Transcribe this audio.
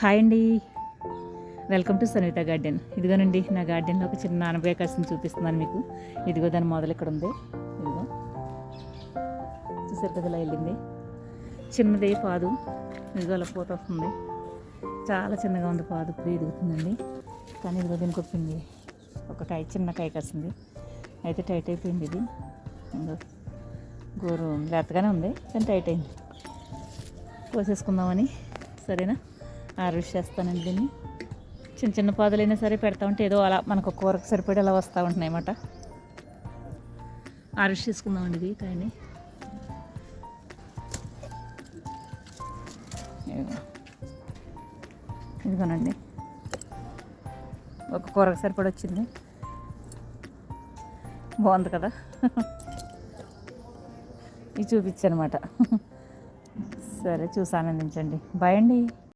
Hi అండి, welcome to Sanvitha garden. ఇదిగోనండి నా గార్డెన్లో ఒక చిన్న ఆనపకాయ కాసిన చూపిస్తున్నాను మీకు. ఇదిగో దాని మొదలు ఇక్కడ ఉంది. ఇదిగో చూసారు కదా, ఇలా వెళ్ళింది. చిన్నదే పాదు, ఇదిగో అలా పూత వస్తుంది. చాలా చిన్నగా ఉంది పాదు, ఇప్పుడు ఎదుగుతుందండి. కానీ ఇదిగో దీనికి ఒప్పింది ఒక చిన్న కాయ కాసింది. అయితే టైట్ అయిపోయింది. ఇది ఇదిగో గోరు లేతగానే ఉంది, కానీ టైట్ అయింది. కోసేసుకుందామని. సరేనా, హార్వెస్ట్ చేస్తానండి దీన్ని. చిన్న చిన్న పాదులైనా సరే పెడతా ఉంటే ఏదో అలా మనకు కూరకు సరిపడి అలా వస్తూ ఉంటున్నాయి అన్నమాట. హార్వెస్ట్ చేసుకుందామండి ఇది కాయని. ఇదిగోనండి, ఒక కూరకు సరిపడి వచ్చింది. బాగుంది కదా. ఇది చూపించనమాట. సరే, చూసి ఆనందించండి. బాయ్ అండి.